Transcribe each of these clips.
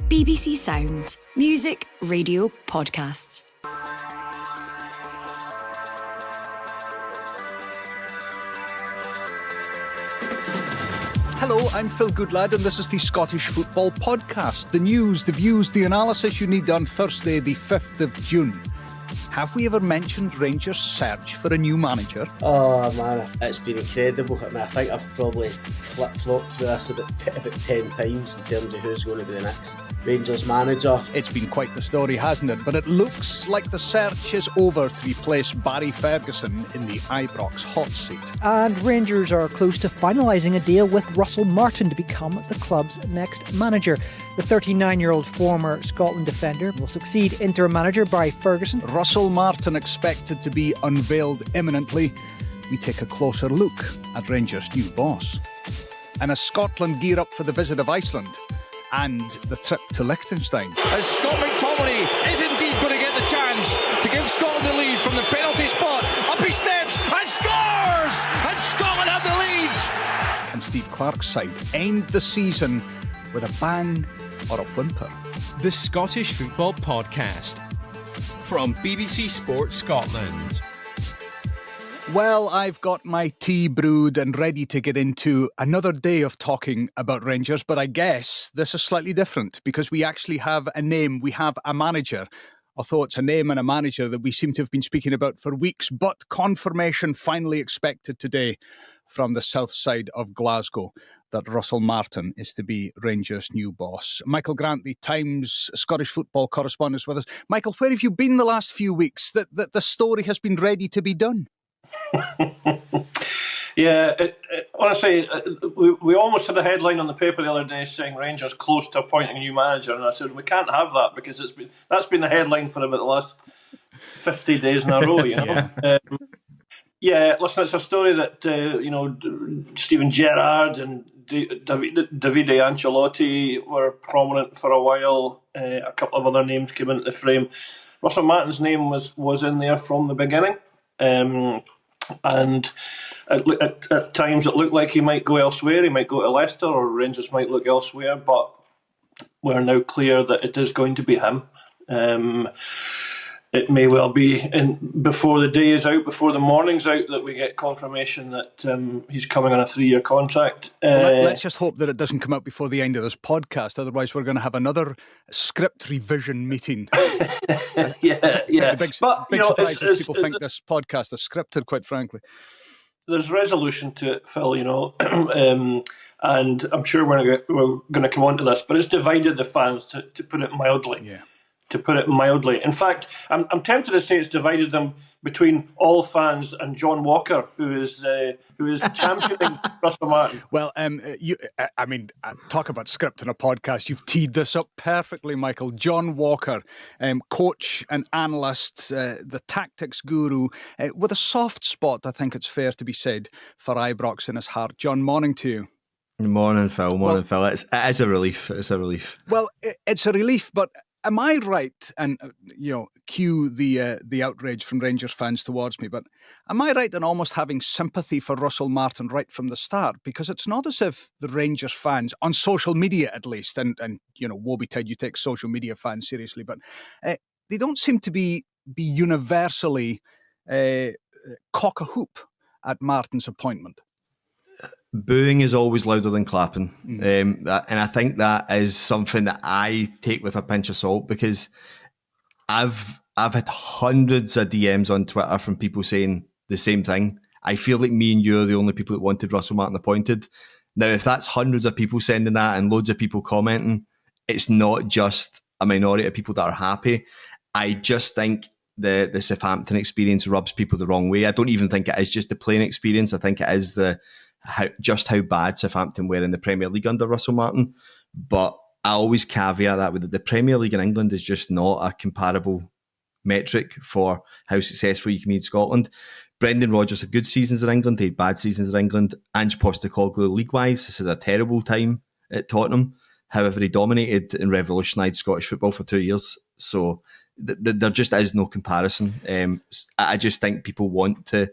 BBC Sounds. Music, radio, podcasts. Hello, I'm Phil Goodlad and this is the Scottish Football Podcast. The news, the views, the analysis you need on Thursday the 5th of June. Have we ever mentioned Rangers' search for a new manager? Oh man, it's been incredible. I mean, I think I've probably flip-flopped with this about 10 times in terms of who's going to be the next Rangers manager. It's been quite the story, hasn't it? But it looks like the search is over to replace Barry Ferguson in the Ibrox hot seat. And Rangers are close to finalising a deal with Russell Martin to become the club's next manager. The 39-year-old former Scotland defender will succeed interim manager Barry Ferguson. Russell Martin expected to be unveiled imminently. We take a closer look at Rangers' new boss. And as Scotland gear up for the visit of Iceland and the trip to Liechtenstein. As Scott McTominay is indeed going to get the chance to give Scotland the lead from the penalty spot. Up he steps and scores! And Scotland have the lead! And Steve Clarke's side end the season with a bang or a whimper. The Scottish Football Podcast from BBC Sport Scotland. Well, I've got my tea brewed and ready to get into another day of talking about Rangers, but I guess this is slightly different because we actually have a name, we have a manager. Although it's a name and a manager that we seem to have been speaking about for weeks, but confirmation finally expected today from the south side of Glasgow that Russell Martin is to be Rangers' new boss. Michael Grant, the Times Scottish football correspondent, is with us. Michael, where have you been the last few weeks that the story has been ready to be done? Yeah, honestly, we almost had a headline on the paper the other day saying Rangers close to appointing a new manager, and I said we can't have that because that's been the headline for about the last 50 days in a row, you know. Yeah. Listen, it's a story that Steven Gerrard and Davide Ancelotti were prominent for a while. A couple of other names came into the frame. Russell Martin's name was in there from the beginning. And at times it looked like he might go elsewhere. He might go to Leicester, or Rangers might look elsewhere. But we're now clear that it is going to be him. It may well be before the day is out, before the morning's out, that we get confirmation that he's coming on a 3-year contract. Let's just hope that it doesn't come out before the end of this podcast. Otherwise, we're going to have another script revision meeting. Yeah. The big surprise is people think this podcast is scripted, quite frankly. There's resolution to it, Phil, and I'm sure we're going to come on to this, but it's divided the fans, to put it mildly. Yeah. To put it mildly. In fact, I'm tempted to say it's divided them between all fans and John Walker, who is championing Russell Martin. Well, talk about script in a podcast. You've teed this up perfectly, Michael. John Walker, coach and analyst, the tactics guru, with a soft spot, I think it's fair to be said, for Ibrox in his heart. John, morning to you. Morning, Phil. Phil. It is a relief. It's a relief. Well, it's a relief, but am I right, and cue the outrage from Rangers fans towards me, but am I right in almost having sympathy for Russell Martin right from the start? Because it's not as if the Rangers fans, on social media at least, and woe betide you take social media fans seriously, but they don't seem to be universally cock-a-hoop at Martin's appointment. Booing is always louder than clapping. And I think that is something that I take with a pinch of salt, because I've had hundreds of DMs on Twitter from people saying the same thing. I feel like me and you are the only people that wanted Russell Martin appointed. Now, if that's hundreds of people sending that and loads of people commenting, it's not just a minority of people that are happy. I just think the Southampton experience rubs people the wrong way. I don't even think it is just the playing experience. I think it is how bad Southampton were in the Premier League under Russell Martin. But I always caveat that with the Premier League in England is just not a comparable metric for how successful you can be in Scotland. Brendan Rodgers had good seasons in England, he had bad seasons in England. Ange Postecoglou, league-wise, has had a terrible time at Tottenham. However, he dominated and revolutionised Scottish football for 2 years. So there just is no comparison. I just think people want to...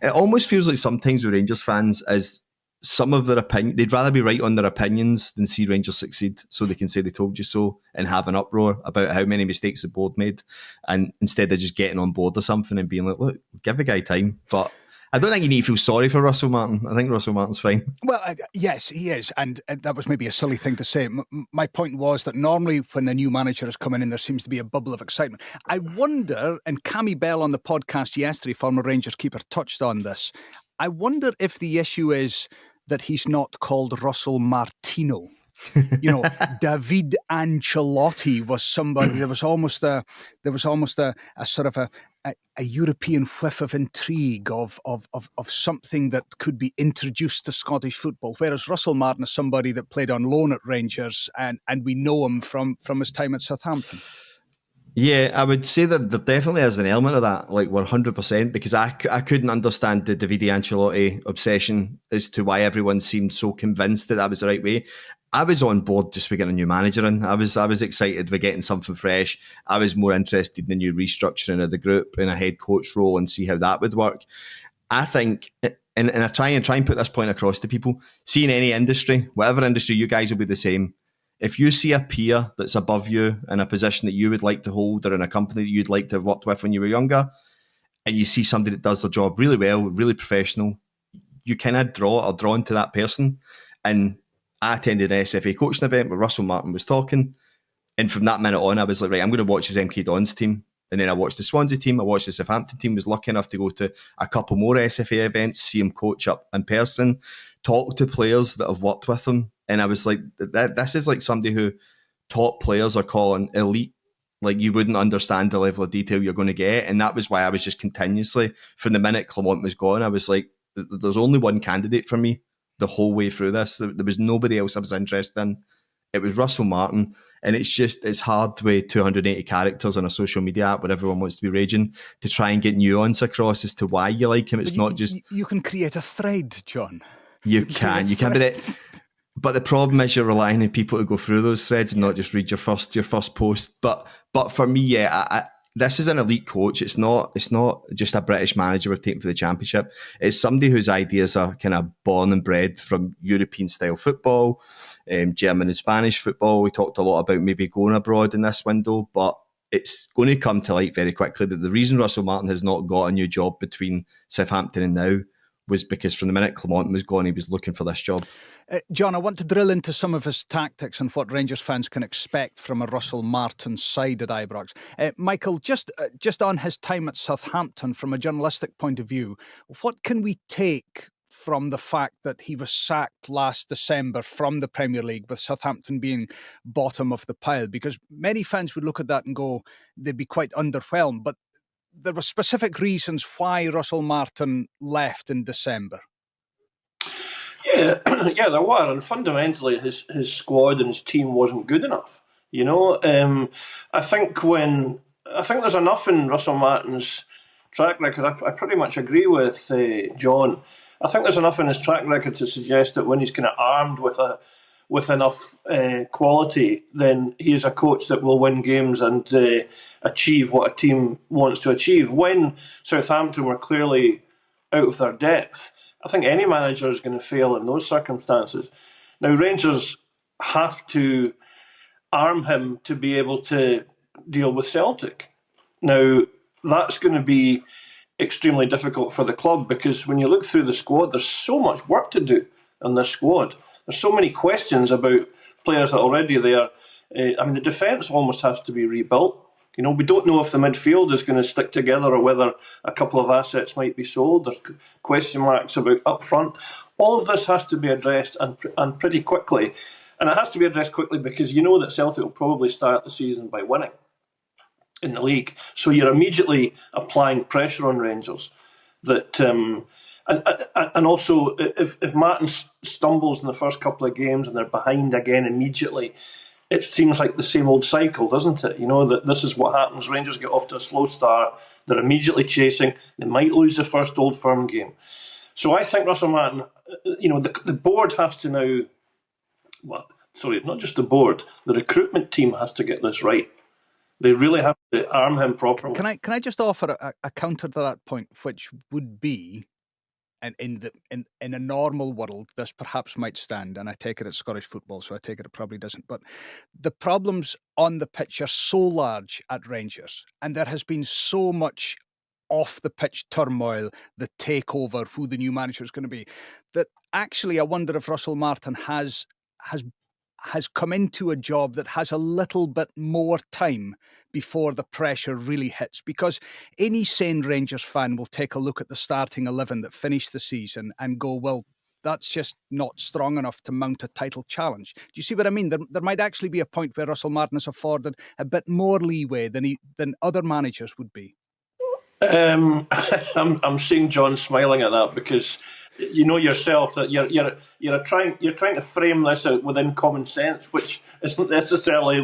It almost feels like sometimes with Rangers fans, as some of their opinion, they'd rather be right on their opinions than see Rangers succeed, so they can say they told you so and have an uproar about how many mistakes the board made, and instead of just getting on board or something and being like, look, give the guy time. But I don't think you need to feel sorry for Russell Martin. I think Russell Martin's fine. Well, yes, he is. And that was maybe a silly thing to say. My point was that normally when a new manager is coming in, there seems to be a bubble of excitement. I wonder, and Cammy Bell on the podcast yesterday, former Rangers keeper, touched on this. I wonder if the issue is that he's not called Russell Martino. You know, David Ancelotti was somebody. There was almost a sort of a European whiff of intrigue of something that could be introduced to Scottish football. Whereas Russell Martin is somebody that played on loan at Rangers, and we know him from his time at Southampton. Yeah, I would say that there definitely is an element of that, like 100%, because I couldn't understand the Davide Ancelotti obsession as to why everyone seemed so convinced that was the right way. I was on board just for getting a new manager in. I was excited for getting something fresh. I was more interested in the new restructuring of the group in a head coach role and see how that would work. I think, and I try and put this point across to people, see in any industry, whatever industry, you guys will be the same. If you see a peer that's above you in a position that you would like to hold or in a company that you'd like to have worked with when you were younger, and you see somebody that does their job really well, really professional, you kind of drawn to that person. And I attended an SFA coaching event where Russell Martin was talking. And from that minute on, I was like, right, I'm going to watch his MK Dons team. And then I watched the Swansea team. I watched the Southampton team. Was lucky enough to go to a couple more SFA events, see him coach up in person, talk to players that have worked with him. And I was like, this is like somebody who top players are calling elite. Like, you wouldn't understand the level of detail you're going to get. And that was why I was just continuously, from the minute Clement was gone, I was like, there's only one candidate for me the whole way through this. There was nobody else I was interested in. It was Russell Martin. And it's hard with 280 characters on a social media app where everyone wants to be raging to try and get nuance across as to why you like him. It's not just... You can create a thread, John. You can, but the problem is you're relying on people to go through those threads and not just read your first post. But for me, this is an elite coach. It's not just a British manager we're taking for the championship. It's somebody whose ideas are kind of born and bred from European style football, German and Spanish football. We talked a lot about maybe going abroad in this window, but it's going to come to light very quickly that the reason Russell Martin has not got a new job between Southampton and now was because from the minute Clement was gone, he was looking for this job. John, I want to drill into some of his tactics and what Rangers fans can expect from a Russell Martin side at Ibrox. Michael, just on his time at Southampton, from a journalistic point of view, what can we take from the fact that he was sacked last December from the Premier League, with Southampton being bottom of the pile? Because many fans would look at that and go, they'd be quite underwhelmed. But there were specific reasons why Russell Martin left in December. Yeah, there were, and fundamentally his squad and his team wasn't good enough. You know, I think there's enough in Russell Martin's track record. I pretty much agree with John. I think there's enough in his track record to suggest that when he's kind of armed with enough quality, then he is a coach that will win games and achieve what a team wants to achieve. When Southampton were clearly out of their depth, I think any manager is going to fail in those circumstances. Now, Rangers have to arm him to be able to deal with Celtic. Now, that's going to be extremely difficult for the club, because when you look through the squad, there's so much work to do in this squad. There's so many questions about players that are already there. The defence almost has to be rebuilt. You know, we don't know if the midfield is going to stick together or whether a couple of assets might be sold. There's question marks about up front. All of this has to be addressed and pretty quickly. And it has to be addressed quickly because you know that Celtic will probably start the season by winning in the league. So you're immediately applying pressure on Rangers. That and also, if Martin stumbles in the first couple of games and they're behind again immediately, it seems like the same old cycle, doesn't it? You know, that this is what happens. Rangers get off to a slow start. They're immediately chasing. They might lose the first Old Firm game. So I think Russell Martin, you know, the board has to now, not just the board, the recruitment team has to get this right. They really have to arm him properly. Can I just offer a counter to that point, which would be, and in a normal world, this perhaps might stand, and I take it it's Scottish football, so I take it probably doesn't. But the problems on the pitch are so large at Rangers, and there has been so much off the pitch turmoil, the takeover, who the new manager is going to be, that actually I wonder if Russell Martin has come into a job that has a little bit more time before the pressure really hits, because any sane Rangers fan will take a look at the starting 11 that finished the season and go, well, that's just not strong enough to mount a title challenge. Do you see what I mean? There might actually be a point where Russell Martin is afforded a bit more leeway than other managers would be. I'm seeing John smiling at that, because you know yourself that you're trying to frame this out within common sense, which isn't necessarily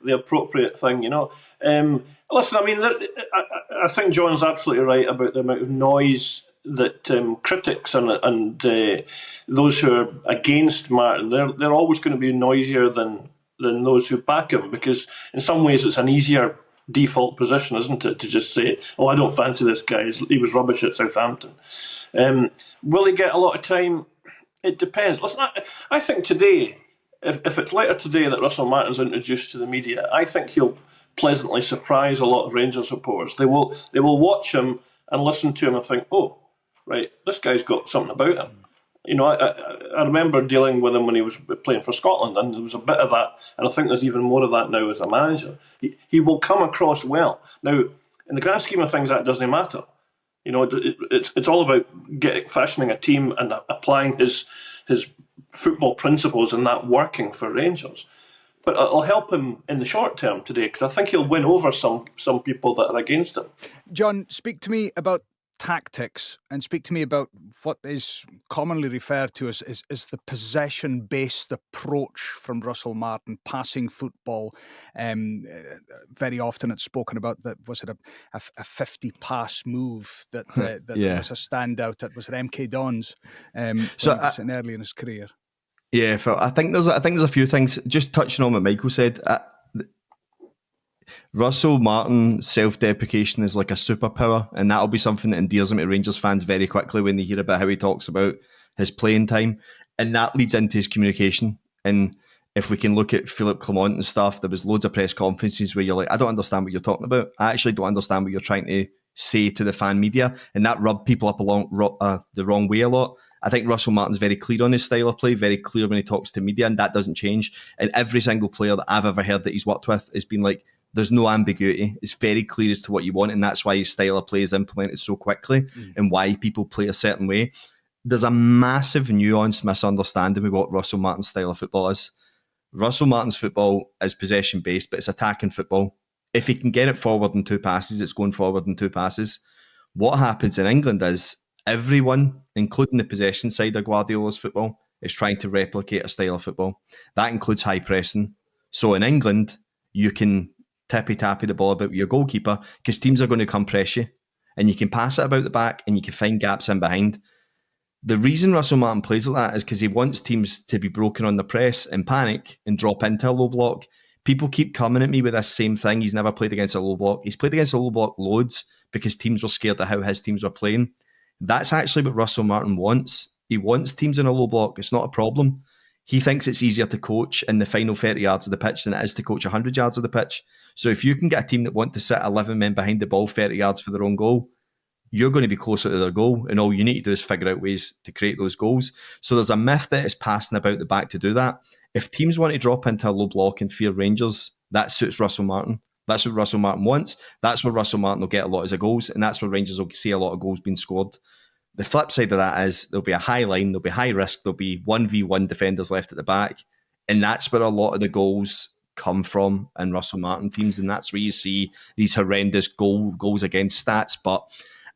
the appropriate thing. Listen, I mean, I think John's absolutely right about the amount of noise that critics and those who are against Martin, they're always going to be noisier than those who back him, because in some ways it's an easier default position, isn't it, to just say, oh, I don't fancy this guy, he was rubbish at Southampton. Will he get a lot of time? It depends. Listen, I think today, if it's later today that Russell Martin's introduced to the media, I think he'll pleasantly surprise a lot of Rangers supporters. They will watch him and listen to him and think, oh, right, this guy's got something about him. I remember dealing with him when he was playing for Scotland, and there was a bit of that, and I think there's even more of that now as a manager. He will come across well. Now, in the grand scheme of things, that doesn't matter. It's all about fashioning a team and applying his football principles and that working for Rangers. But it'll help him in the short term today, because I think he'll win over some people that are against him. John, speak to me about tactics, and speak to me about what is commonly referred to as the possession-based approach from Russell Martin, passing football. Very often it's spoken about that, was it a 50-pass move that was a standout, that was at MK Dons early in his career. Yeah, Phil, I think there's a few things, just touching on what Michael said. Russell Martin's self-deprecation is like a superpower, and that'll be something that endears him to Rangers fans very quickly when they hear about how he talks about his playing time, and that leads into his communication. And if we can look at Philippe Clement and stuff, there was loads of press conferences where you're like, I don't understand what you're talking about. I actually don't understand what you're trying to say to the fan media, and that rubbed people up the wrong way a lot. I think Russell Martin's very clear on his style of play, very clear when he talks to media, and that doesn't change. And every single player that I've ever heard that he's worked with has been like, there's no ambiguity. It's very clear as to what you want, and that's why his style of play is implemented so quickly and why people play a certain way. There's a massive nuanced misunderstanding with what Russell Martin's style of football is. Russell Martin's football is possession-based, but it's attacking football. If he can get it forward in 2 passes, it's going forward in 2 passes. What happens in England is everyone, including the possession side of Guardiola's football, is trying to replicate a style of football. That includes high pressing. So in England, you can tippy-tappy the ball about your goalkeeper, because teams are going to come press you, and you can pass it about the back and you can find gaps in behind. The reason Russell Martin plays like that is because he wants teams to be broken on the press and panic and drop into a low block. People keep coming at me with this same thing. He's never played against a low block. He's played against a low block loads because teams were scared of how his teams were playing. That's actually what Russell Martin wants. He wants teams in a low block. It's not a problem. He thinks it's easier to coach in the final 30 yards of the pitch than it is to coach 100 yards of the pitch. So if you can get a team that want to sit 11 men behind the ball 30 yards for their own goal, you're going to be closer to their goal, and all you need to do is figure out ways to create those goals. So there's a myth that is passing about the back to do that. If teams want to drop into a low block and fear Rangers, that suits Russell Martin. That's what Russell Martin wants. That's where Russell Martin will get a lot of his goals, and that's where Rangers will see a lot of goals being scored. The flip side of that is there'll be a high line, there'll be high risk, there'll be 1v1 defenders left at the back, and that's where a lot of the goals come from in Russell Martin teams, and that's where you see these horrendous goals against stats. But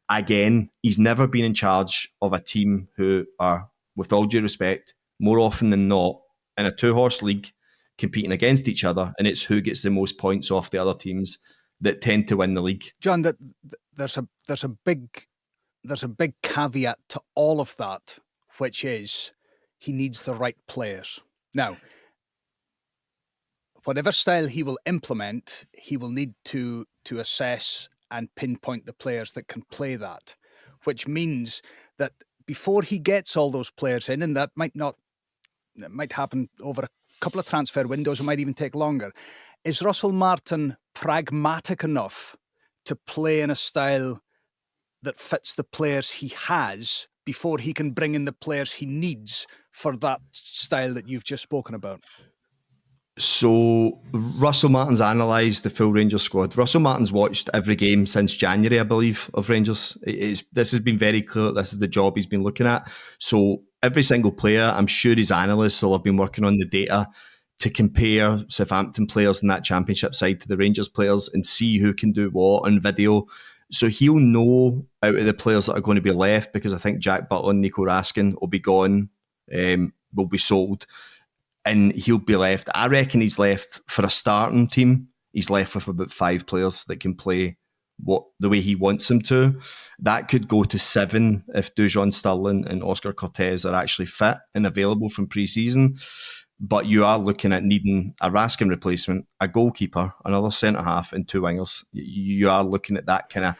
again, he's never been in charge of a team who are, with all due respect, more often than not, in a 2-horse league competing against each other, and it's who gets the most points off the other teams that tend to win the league. John, there's a big caveat to all of that, which is he needs the right players. Now, whatever style he will implement, he will need to assess and pinpoint the players that can play that, which means that before he gets all those players in, and that might happen over a couple of transfer windows, it might even take longer. Is Russell Martin pragmatic enough to play in a style that fits the players he has before he can bring in the players he needs for that style that you've just spoken about? So Russell Martin's analysed the full Rangers squad. Russell Martin's watched every game since January, I believe, of Rangers. This has been very clear. This is the job he's been looking at. So every single player, I'm sure his analysts will have been working on the data to compare Southampton players in that Championship side to the Rangers players and see who can do what on video. So he'll know out of the players that are going to be left, because I think Jack Butland and Nico Raskin will be gone, will be sold, and he'll be left. I reckon he's left for a starting team. He's left with about 5 players that can play the way he wants them to. That could go to 7 if Dujon Sterling and Oscar Cortez are actually fit and available from pre-season. But you are looking at needing a Raskin replacement, a goalkeeper, another centre-half and 2 wingers. You are looking at that kind of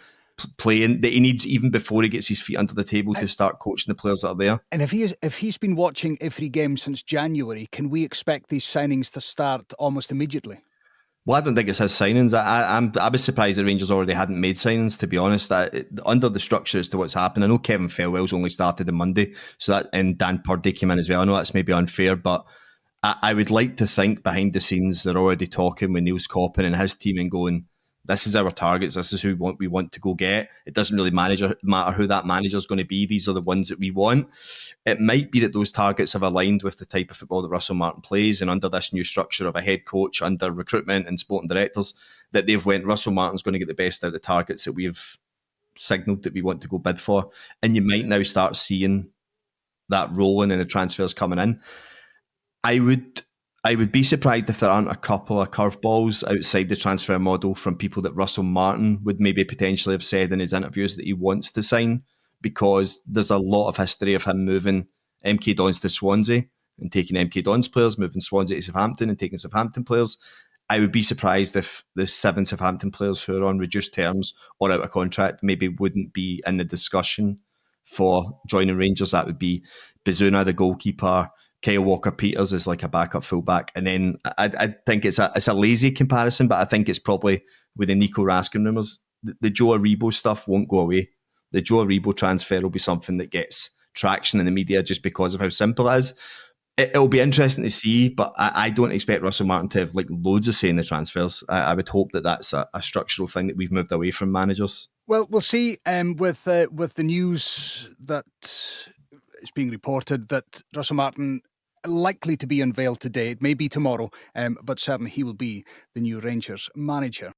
playing that he needs even before he gets his feet under the table to start coaching the players that are there. And if he's been watching every game since January, can we expect these signings to start almost immediately? Well, I don't think it's his signings. I was surprised the Rangers already hadn't made signings, to be honest. Under the structure as to what's happened, I know Kevin Felwell's only started on Monday, and Dan Purdy came in as well. I know that's maybe unfair, but I would like to think behind the scenes they're already talking with Niels Koppen and his team and going, this is our targets, this is who we want to go get. It doesn't really matter who that manager's going to be. These are the ones that we want. It might be that those targets have aligned with the type of football that Russell Martin plays, and under this new structure of a head coach, under recruitment and sporting directors, that they've went, Russell Martin's going to get the best out of the targets that we've signalled that we want to go bid for. And you might now start seeing that rolling and the transfers coming in. I would be surprised if there aren't a couple of curveballs outside the transfer model from people that Russell Martin would maybe potentially have said in his interviews that he wants to sign, because there's a lot of history of him moving MK Dons to Swansea and taking MK Dons players, moving Swansea to Southampton and taking Southampton players. I would be surprised if the 7 Southampton players who are on reduced terms or out of contract maybe wouldn't be in the discussion for joining Rangers. That would be Bazuna, the goalkeeper, Kyle Walker-Peters is like a backup fullback. And then I think it's a lazy comparison, but I think it's probably with the Nico Raskin rumours. The Joe Aribo stuff won't go away. The Joe Aribo transfer will be something that gets traction in the media just because of how simple it is. It'll be interesting to see, but I don't expect Russell Martin to have like loads of say in the transfers. I would hope that that's a structural thing that we've moved away from managers. Well, we'll see with the news that is being reported that Russell Martin likely to be unveiled today. It may be tomorrow, but certainly he will be the new Rangers manager.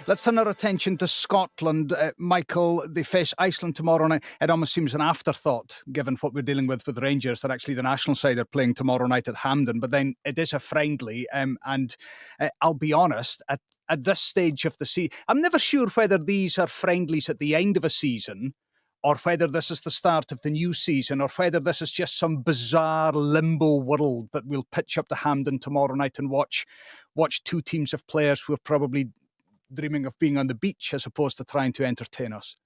Let's turn our attention to Scotland. Michael, they face Iceland tomorrow night. It almost seems an afterthought, given what we're dealing with Rangers, that actually the national side are playing tomorrow night at Hampden. But then it is a friendly, and I'll be honest, at this stage of the season, I'm never sure whether these are friendlies at the end of a season or whether this is the start of the new season, or whether this is just some bizarre limbo world that we'll pitch up to Hampden tomorrow night and watch 2 teams of players who are probably dreaming of being on the beach as opposed to trying to entertain us.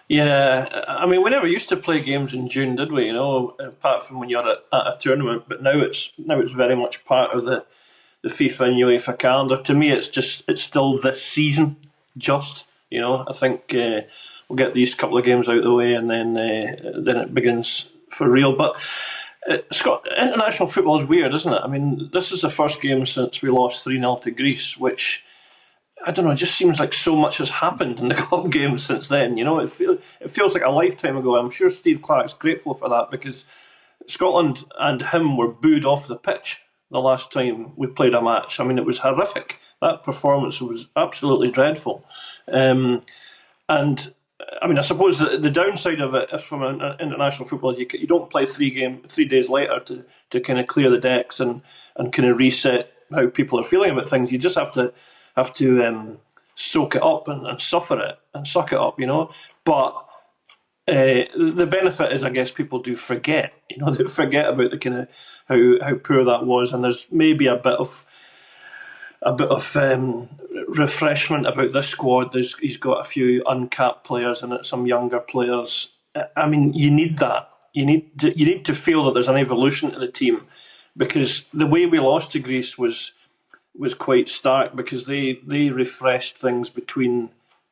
Yeah, I mean, we never used to play games in June, did we? You know, apart from when you're at a tournament. But now it's very much part of the FIFA and UEFA calendar. To me, it's still this season. You know, I think we'll get these couple of games out of the way, and then it begins for real. But international football is weird, isn't it? I mean, this is the first game since we lost 3-0 to Greece, which, I don't know, it just seems like so much has happened in the club games since then. You know, it feels like a lifetime ago. I'm sure Steve Clarke's grateful for that, because Scotland and him were booed off the pitch the last time we played a match. I mean, it was horrific. That performance was absolutely dreadful. And I mean, I suppose the downside of it from an international football is you don't play 3 days later to kind of clear the decks and kind of reset how people are feeling about things. You just have to soak it up and suffer it and suck it up, you know. But the benefit is, I guess, people do forget. You know, they forget about the kind of how poor that was, and there's maybe a bit of a bit of refreshment about this squad. He's got a few uncapped players in it, some younger players. I mean, you need that. You need to feel that there's an evolution to the team, because the way we lost to Greece was quite stark, because they refreshed things between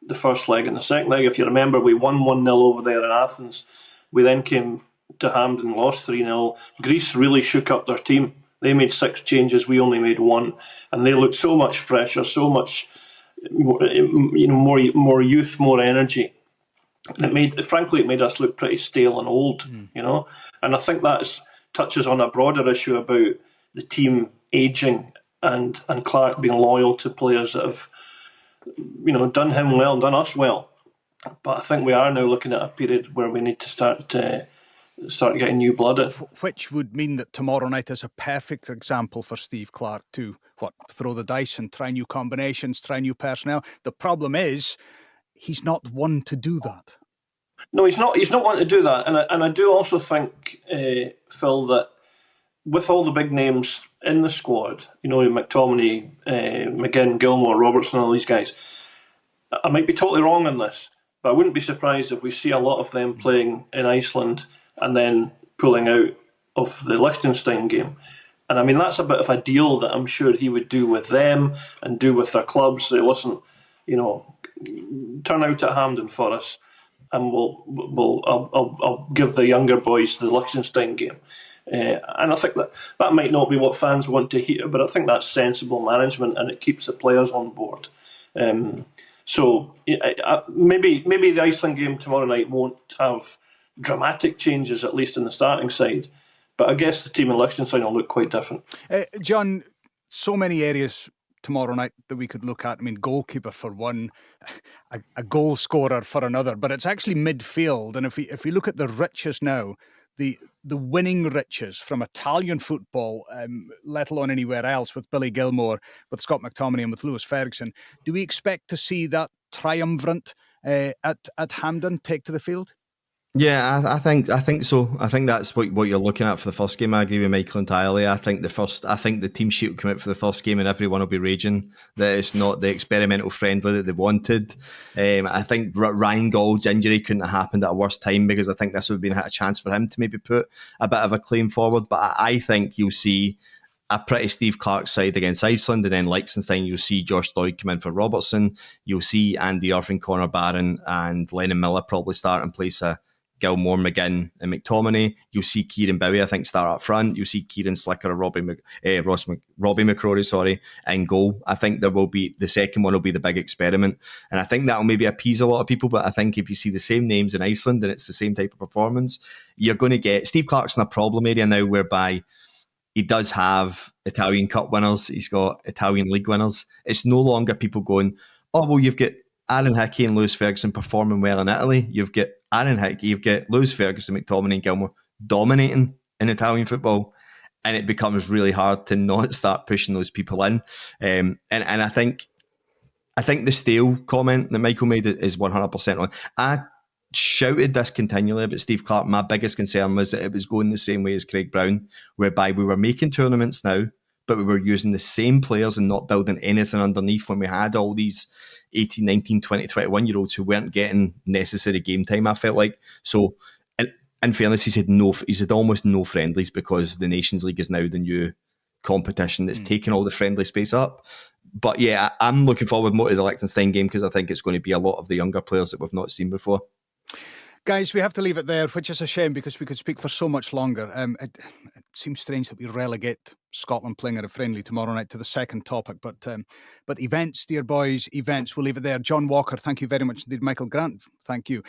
the first leg and the second leg. If you remember, we won 1-0 over there in Athens. We then came to Hampden, lost 3-0. Greece really shook up their team. They made 6 changes, we only made 1, and they looked so much fresher, so much more youth, more energy. And it made us look pretty stale and old, And I think that touches on a broader issue about the team ageing and Clarke being loyal to players that have, done him well and done us well. But I think we are now looking at a period where we need to start getting new blood in. Which would mean that tomorrow night is a perfect example for Steve Clarke to throw the dice and try new combinations, try new personnel. The problem is he's not one to do that. No, he's not. He's not one to do that, and I do also think, Phil, that with all the big names in the squad, McTominay, McGinn, Gilmore, Robertson, all these guys, I might be totally wrong on this, but I wouldn't be surprised if we see a lot of them playing in Iceland and then pulling out of the Liechtenstein game. And I mean, that's a bit of a deal that I'm sure he would do with them and do with their clubs. Say, listen, turn out at Hampden for us, and I'll give the younger boys the Liechtenstein game. And I think that might not be what fans want to hear, but I think that's sensible management, and it keeps the players on board. So maybe the Iceland game tomorrow night won't have dramatic changes, at least in the starting side, but I guess the team in Liechtenstein will look quite different. John, so many areas tomorrow night that we could look at. I mean, goalkeeper for one, a goal scorer for another, but it's actually midfield. And if we look at the riches now, the winning riches from Italian football, let alone anywhere else, with Billy Gilmore, with Scott McTominay and with Lewis Ferguson, do we expect to see that triumvirate at Hampden take to the field? Yeah, I think so. I think that's what you're looking at for the first game. I agree with Michael entirely. I think the team sheet will come out for the first game and everyone will be raging that it's not the experimental friendly that they wanted. I think Ryan Gould's injury couldn't have happened at a worse time, because I think this would have been a chance for him to maybe put a bit of a claim forward. But I think you'll see a pretty Steve Clarke side against Iceland, and then Liechtenstein, you'll see Josh Lloyd come in for Robertson. You'll see Andy Irving, Connor Barron and Lennon Miller probably start in place of Gilmore, McGinn and McTominay. You'll see Kieran Bowie, I think, start up front. You'll see Kieran Slicker or Robbie McCrory, in goal. I think the second one will be the big experiment. And I think that will maybe appease a lot of people, but I think if you see the same names in Iceland and it's the same type of performance, you're going to get... Steve Clarke's in a problem area now whereby he does have Italian Cup winners. He's got Italian League winners. It's no longer people going, oh, well, you've got Aaron Hickey and Lewis Ferguson performing well in Italy. You've got Aaron Hickey, you've got Lewis Ferguson, McTominay and Gilmore dominating in Italian football, and it becomes really hard to not start pushing those people in. And I think the stale comment that Michael made is 100% on. I shouted this continually about Steve Clarke. My biggest concern was that it was going the same way as Craig Brown, whereby we were making tournaments now, but we were using the same players and not building anything underneath when we had all these 18, 19, 20, 21-year-olds who weren't getting necessary game time, I felt like. So, in fairness, he's had almost no friendlies, because the Nations League is now the new competition that's taken all the friendly space up. But yeah, I'm looking forward more to the Liechtenstein game, because I think it's going to be a lot of the younger players that we've not seen before. Guys, we have to leave it there, which is a shame, because we could speak for so much longer. It seems strange that we relegate Scotland playing at a friendly tomorrow night to the second topic, but events, dear boys, events. We'll leave it there. John Walker, thank you very much indeed. Michael Grant, thank you.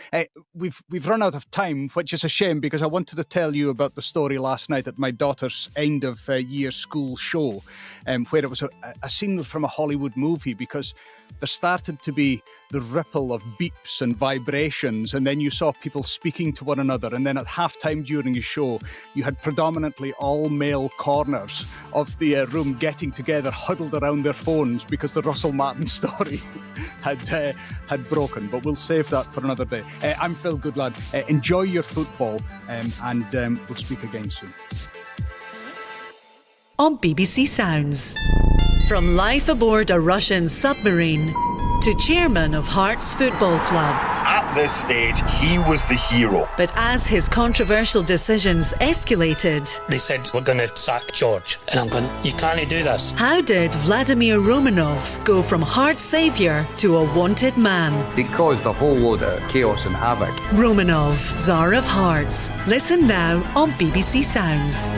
We've run out of time, which is a shame, because I wanted to tell you about the story last night at my daughter's end of year school show, where it was a scene from a Hollywood movie, because there started to be the ripple of beeps and vibrations, and then you saw people speaking to one another, and then at halftime during the show you had predominantly all male corners of the room getting together, huddled around their phones, because the Russell Martin story had broken. But we'll save that for another day. I'm Phil Goodlad. Enjoy your football, and we'll speak again soon. On BBC Sounds. From life aboard a Russian submarine to chairman of Hearts Football Club. At this stage, he was the hero. But as his controversial decisions escalated, they said, we're going to sack George. And I'm going, you can't do this. How did Vladimir Romanov go from Hearts saviour to a wanted man? He caused a whole load of chaos and havoc. Romanov, Tsar of Hearts. Listen now on BBC Sounds.